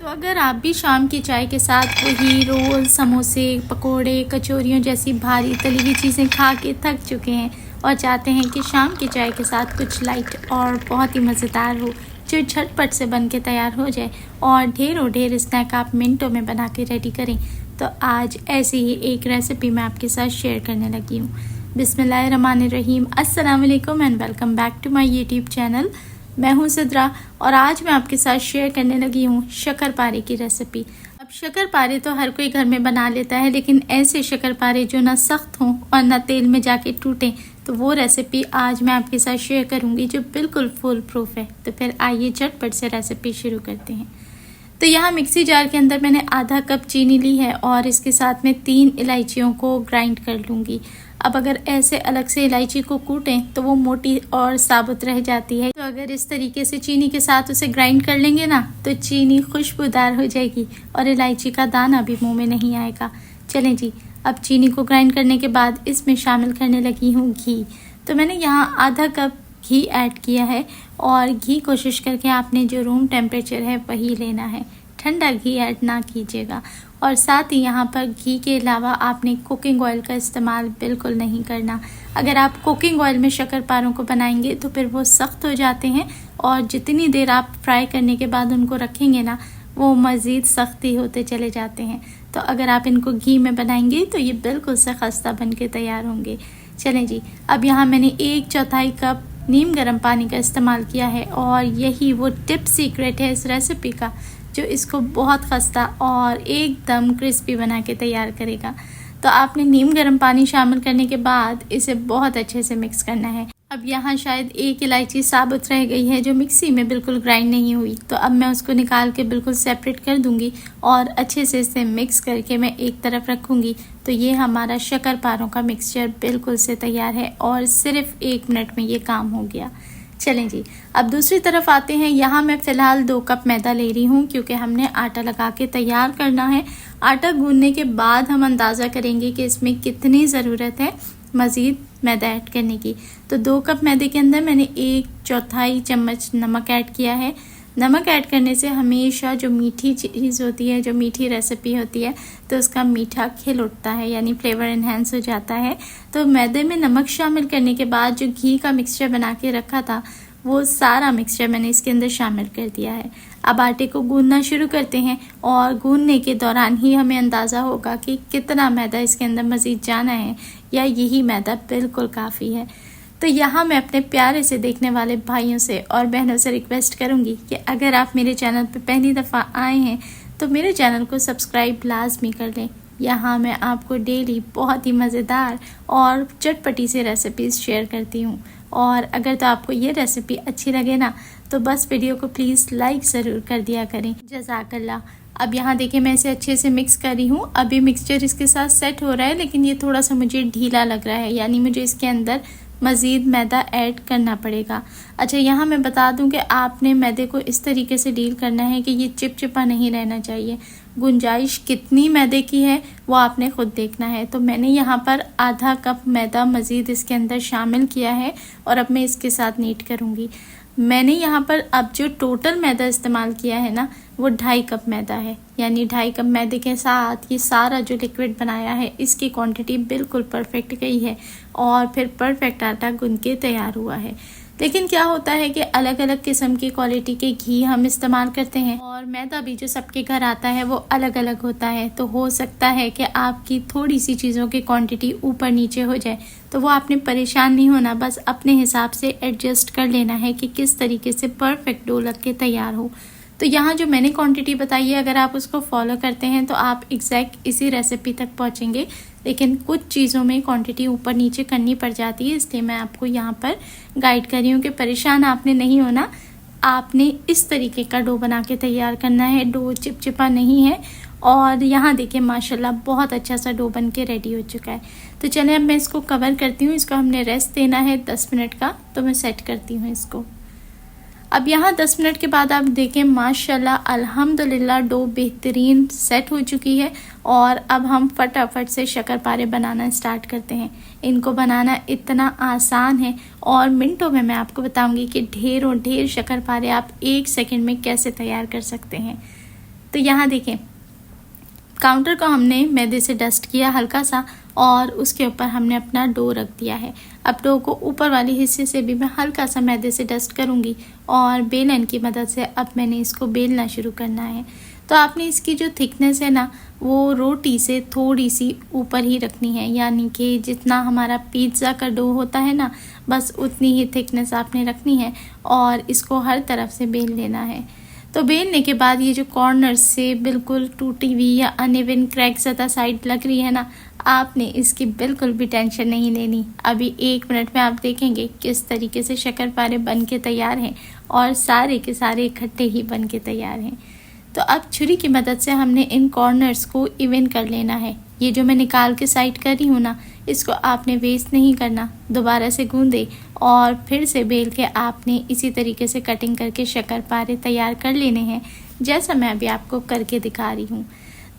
अगर आप भी शाम की चाय के साथ वही रोल, समोसे, पकोड़े, कचौरियों जैसी भारी तली हुई चीज़ें खा के थक चुके हैं और चाहते हैं कि शाम की चाय के साथ कुछ लाइट और बहुत ही मज़ेदार हो जो झटपट से बन के तैयार हो जाए और ढेरों ढेर स्नैक आप मिनटों में बना के रेडी करें, तो आज ऐसी ही एक रेसिपी मैं आपके साथ शेयर करने लगी हूँ। बिस्मिल्लाहिर्रहमानिर्रहीम, अस्सलाम वालेकुम and welcome back to my YouTube channel. मैं हूँ सिद्रा और आज मैं आपके साथ शेयर करने लगी हूँ शक्करपारे की रेसिपी। अब शक्करपारे तो हर कोई घर में बना लेता है, लेकिन ऐसे शक्करपारे जो ना सख्त हों और ना तेल में जाके टूटें, तो वो रेसिपी आज मैं आपके साथ शेयर करूँगी जो बिल्कुल फुल प्रूफ है। तो फिर आइए झटपट से रेसिपी शुरू करते हैं। तो यहाँ मिक्सी जार के अंदर मैंने आधा कप चीनी ली है और इसके साथ में 3 इलायचियों को ग्राइंड कर लूँगी। अब अगर ऐसे अलग से इलायची को कूटें तो वो मोटी और साबुत रह जाती है, तो अगर इस तरीके से चीनी के साथ उसे ग्राइंड कर लेंगे ना, तो चीनी खुशबूदार हो जाएगी और इलायची का दाना भी मुंह में नहीं आएगा। चलें जी, अब चीनी को ग्राइंड करने के बाद इसमें शामिल करने लगी हूँ घी। तो मैंने यहाँ आधा कप घी ऐड किया है और घी कोशिश करके आपने जो रूम टेम्परेचर है वही लेना है, ठंडा घी ऐड ना कीजिएगा। और साथ ही यहाँ पर घी के अलावा आपने कुकिंग ऑयल का इस्तेमाल बिल्कुल नहीं करना। अगर आप कुकिंग ऑयल में शक्करपारों को बनाएंगे तो फिर वो सख्त हो जाते हैं और जितनी देर आप फ्राई करने के बाद उनको रखेंगे ना, वो मज़ीद सख्ती होते चले जाते हैं। तो अगर आप इनको घी में बनाएंगे तो ये बिल्कुल से खस्ता बन के तैयार होंगे। चलें जी, अब यहाँ मैंने 1/4 कप नीम गर्म पानी का इस्तेमाल किया है और यही वो टिप सीक्रेट है इस रेसिपी का जो इसको बहुत खस्ता और एकदम क्रिस्पी बना के तैयार करेगा। तो आपने नीम गर्म पानी शामिल करने के बाद इसे बहुत अच्छे से मिक्स करना है। अब यहाँ शायद 1 इलायची साबुत रह गई है जो मिक्सी में बिल्कुल ग्राइंड नहीं हुई, तो अब मैं उसको निकाल के बिल्कुल सेपरेट कर दूंगी और अच्छे से इसे मिक्स करके मैं एक तरफ रखूंगी। तो ये हमारा शक्करपारों का मिक्सचर बिल्कुल से तैयार है और सिर्फ 1 मिनट में ये काम हो गया। चलें जी, अब दूसरी तरफ आते हैं। यहाँ मैं फ़िलहाल 2 कप मैदा ले रही हूँ क्योंकि हमने आटा लगा के तैयार करना है। आटा गूंदने के बाद हम अंदाज़ा करेंगे कि इसमें कितनी ज़रूरत है मज़ीद मैदा ऐड करने की। तो 2 कप मैदे के अंदर मैंने 1/4 चम्मच नमक ऐड किया है। नमक ऐड करने से हमेशा जो मीठी चीज़ होती है, जो मीठी रेसिपी होती है, तो उसका मीठा खिल उठता है, यानी फ्लेवर इन्हेंस हो जाता है। तो मैदे में नमक शामिल करने के बाद जो घी का मिक्सचर बना के रखा था, वो सारा मिक्सचर मैंने इसके अंदर शामिल कर दिया है। अब आटे को गूंदना शुरू करते हैं और गूंदने के दौरान ही हमें अंदाज़ा होगा कि कितना मैदा इसके अंदर मज़ीद जाना है या यही मैदा बिल्कुल काफ़ी है। तो यहाँ मैं अपने प्यारे से देखने वाले भाइयों से और बहनों से रिक्वेस्ट करूँगी कि अगर आप मेरे चैनल पर पहली दफ़ा आए हैं तो मेरे चैनल को सब्सक्राइब लाजमी कर लें। यहाँ मैं आपको डेली बहुत ही मज़ेदार और चटपटी सी रेसिपीज़ शेयर करती हूँ। और अगर तो आपको ये रेसिपी अच्छी लगे ना, तो बस वीडियो को प्लीज़ लाइक ज़रूर कर दिया करें। जज़ाकल्लाह। अब यहाँ देखिए मैं इसे अच्छे से मिक्स कर रही हूँ। अभी मिक्सचर इसके साथ सेट हो रहा है, लेकिन ये थोड़ा सा मुझे ढीला लग रहा है, यानी मुझे इसके अंदर मज़ीद मैदा ऐड करना पड़ेगा। अच्छा, यहाँ मैं बता दूँ कि आपने मैदे को इस तरीके से डील करना है कि ये चिपचिपा नहीं रहना चाहिए। गुंजाइश कितनी मैदे की है वो आपने ख़ुद देखना है। तो मैंने यहाँ पर आधा कप मैदा मज़ीद इसके अंदर शामिल किया है और अब मैं इसके साथ नीट करूँगी। मैंने यहाँ पर अब जो टोटल मैदा इस्तेमाल किया है ना, वो 2.5 कप मैदा है, यानी 2.5 कप मैदे के साथ ये सारा जो लिक्विड बनाया है इसकी क्वांटिटी बिल्कुल परफेक्ट गई है और फिर परफेक्ट आटा गूंद के तैयार हुआ है। लेकिन क्या होता है कि अलग अलग किस्म की क्वालिटी के घी हम इस्तेमाल करते हैं और मैदा भी जो सबके घर आता है वो अलग अलग होता है। तो हो सकता है कि आपकी थोड़ी सी चीज़ों की क्वांटिटी ऊपर नीचे हो जाए, तो वो आपने परेशान नहीं होना, बस अपने हिसाब से एडजस्ट कर लेना है कि किस तरीके से परफेक्ट डो लग के तैयार हो। तो यहाँ जो मैंने क्वांटिटी बताई है, अगर आप उसको फॉलो करते हैं तो आप एग्जैक्ट इसी रेसिपी तक पहुँचेंगे। लेकिन कुछ चीज़ों में क्वांटिटी ऊपर नीचे करनी पड़ जाती है, इसलिए मैं आपको यहाँ पर गाइड कर रही हूँ कि परेशान आपने नहीं होना। आपने इस तरीके का डो बना के तैयार करना है, डो चिपचिपा नहीं है। और यहाँ देखिए माशाल्लाह बहुत अच्छा सा डो बन के रेडी हो चुका है। तो चलें अब मैं इसको कवर करती हूँ। इसको हमने रेस्ट देना है 10 मिनट का, तो मैं सेट करती हूँ इसको। अब यहाँ 10 मिनट के बाद आप देखें माशाल्लाह अल्हम्दुलिल्लाह डो बेहतरीन सेट हो चुकी है और अब हम फटाफट से शक्करपारे बनाना स्टार्ट करते हैं। इनको बनाना इतना आसान है और मिनटों में मैं आपको बताऊंगी कि ढेरों ढेर शक्करपारे आप 1 सेकंड में कैसे तैयार कर सकते हैं। तो यहाँ देखें, काउंटर को हमने मैदे से डस्ट किया हल्का सा और उसके ऊपर हमने अपना डो रख दिया है। अब डो को ऊपर वाले हिस्से से भी मैं हल्का सा मैदे से डस्ट करूँगी और बेलन की मदद से अब मैंने इसको बेलना शुरू करना है। तो आपने इसकी जो थिकनेस है ना, वो रोटी से थोड़ी सी ऊपर ही रखनी है, यानी कि जितना हमारा पिज़्ज़ा का डो होता है ना, बस उतनी ही थिकनेस आपने रखनी है और इसको हर तरफ से बेल लेना है। तो बेलने के बाद ये जो कॉर्नर से बिल्कुल टूटी हुई या अनइवन क्रैक ज़्यादा साइड लग रही है ना, आपने इसकी बिल्कुल भी टेंशन नहीं लेनी। अभी 1 मिनट में आप देखेंगे किस तरीके से शक्करपारे बन के तैयार हैं और सारे के सारे इकट्ठे ही बन के तैयार हैं। तो अब छुरी की मदद से हमने इन कॉर्नर्स को इवन कर लेना है। ये जो मैं निकाल के साइड कर रही हूँ ना, इसको आपने वेस्ट नहीं करना, दोबारा से गूंदे और फिर से बेल के आपने इसी तरीके से कटिंग करके शक्करपारे तैयार कर लेने हैं, जैसा मैं अभी आपको करके दिखा रही हूँ।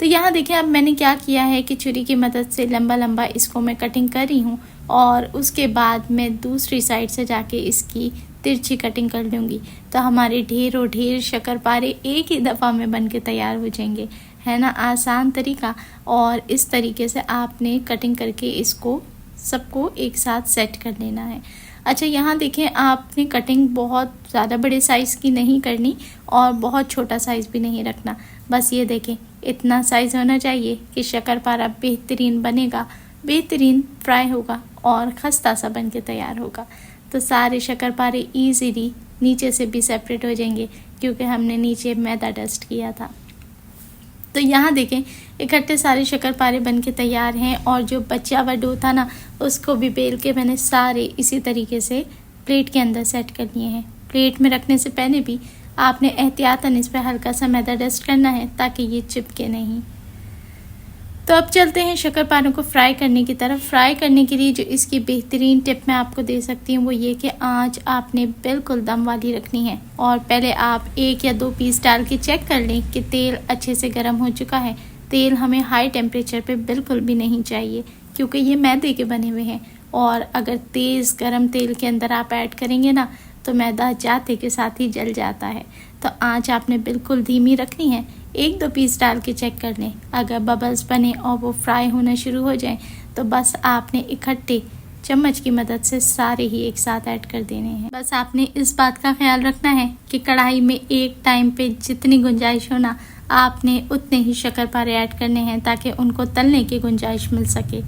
तो यहाँ देखिए, अब मैंने क्या किया है कि छुरी की मदद से लंबा लंबा इसको मैं कटिंग कर रही हूँ और उसके बाद मैं दूसरी साइड से जाके इसकी तिरछी कटिंग कर लूँगी। तो हमारे ढेरों ढेर शक्करपारे एक ही दफ़ा में बन के तैयार हो जाएंगे। है ना आसान तरीका। और इस तरीके से आपने कटिंग करके इसको सबको एक साथ सेट कर लेना है। अच्छा, यहाँ देखें, आपने कटिंग बहुत ज़्यादा बड़े साइज़ की नहीं करनी और बहुत छोटा साइज़ भी नहीं रखना। बस ये देखें, इतना साइज़ होना चाहिए कि शक्करपारा बेहतरीन बनेगा, बेहतरीन फ्राई होगा और खस्ता सा बन के तैयार होगा। तो सारे शक्करपारे ईज़िली नीचे से भी सेपरेट हो जाएंगे क्योंकि हमने नीचे मैदा डस्ट किया था। तो यहाँ देखें, इकट्ठे सारे शक्करपारे बन के तैयार हैं और जो बचा हुआ डो था ना, उसको भी बेल के मैंने सारे इसी तरीके से प्लेट के अंदर सेट कर लिए हैं। प्लेट में रखने से पहले भी आपने एहतियातन इस पर हल्का सा मैदा डस्ट करना है ताकि ये चिपके नहीं। तो अब चलते हैं शक्करपारों को फ्राई करने की तरफ। फ्राई करने के लिए जो इसकी बेहतरीन टिप मैं आपको दे सकती हूँ वो ये कि आंच आपने बिल्कुल दम वाली रखनी है और पहले आप 1 या 2 पीस डाल के चेक कर लें कि तेल अच्छे से गर्म हो चुका है। तेल हमें हाई टेम्परेचर पे बिल्कुल भी नहीं चाहिए क्योंकि ये मैदे के बने हुए हैं और अगर तेज़ गर्म तेल के अंदर आप ऐड करेंगे ना तो मैदा जाते के साथ ही जल जाता है। तो आंच आपने बिल्कुल धीमी रखनी है। 1-2 पीस डाल के चेक कर लें, अगर बबल्स बने और वो फ्राई होना शुरू हो जाएं तो बस आपने इकट्ठे चम्मच की मदद से सारे ही एक साथ ऐड कर देने हैं। बस आपने इस बात का ख्याल रखना है कि कढ़ाई में एक टाइम पे जितनी गुंजाइश हो ना, आपने उतने ही शक्करपारे ऐड करने हैं ताकि उनको तलने की गुंजाइश मिल सके।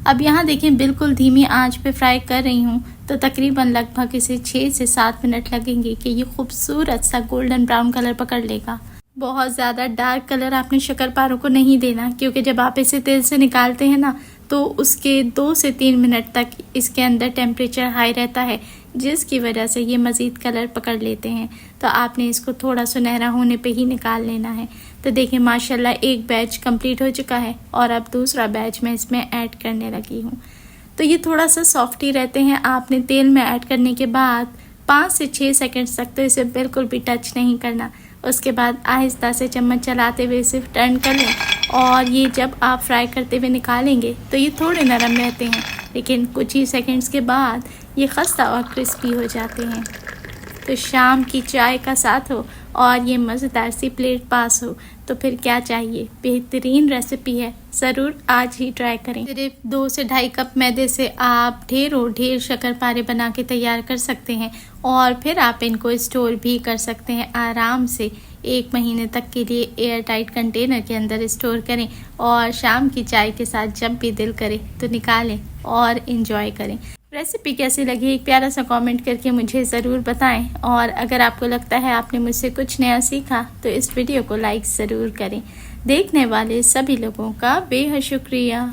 अब यहाँ देखें, बिल्कुल धीमी आंच पे फ्राई कर रही हूँ तो तकरीबन लगभग इसे 6 से 7 मिनट लगेंगे कि ये खूबसूरत सा गोल्डन ब्राउन कलर पकड़ लेगा। बहुत ज़्यादा डार्क कलर आपने शक्करपारों को नहीं देना क्योंकि जब आप इसे तेल से निकालते हैं ना तो उसके 2 से 3 मिनट तक इसके अंदर टेम्परेचर हाई रहता है, जिसकी वजह से ये मज़ीद कलर पकड़ लेते हैं। तो आपने इसको थोड़ा सुनहरा होने पे ही निकाल लेना है। तो देखिए, माशाल्लाह एक बैच कंप्लीट हो चुका है और अब दूसरा बैच मैं इसमें ऐड करने लगी हूँ। तो ये थोड़ा सा सॉफ्ट ही रहते हैं। आपने तेल में ऐड करने के बाद 5 से 6 सेकंड्स तक तो इसे बिल्कुल भी टच नहीं करना। उसके बाद आहिस्ता से चम्मच चलाते हुए इसे टर्न कर लें और ये जब आप फ्राई करते हुए निकालेंगे तो ये थोड़े नरम रहते हैं, लेकिन कुछ ही सेकंड्स के बाद ये खस्ता और क्रिस्पी हो जाते हैं। तो शाम की चाय का साथ हो और ये मज़ेदार सी प्लेट पास हो तो फिर क्या चाहिए। बेहतरीन रेसिपी है, ज़रूर आज ही ट्राई करें। सिर्फ 2 से 2.5 कप मैदे से आप ढेरों ढेर शक्करपारे बना के तैयार कर सकते हैं और फिर आप इनको स्टोर भी कर सकते हैं आराम से। 1 महीने तक के लिए एयर टाइट कंटेनर के अंदर स्टोर करें और शाम की चाय के साथ जब भी दिल करे तो निकालें और इंजॉय करें। रेसिपी कैसी लगी एक प्यारा सा कमेंट करके मुझे ज़रूर बताएं और अगर आपको लगता है आपने मुझसे कुछ नया सीखा तो इस वीडियो को लाइक ज़रूर करें। देखने वाले सभी लोगों का बेहद शुक्रिया।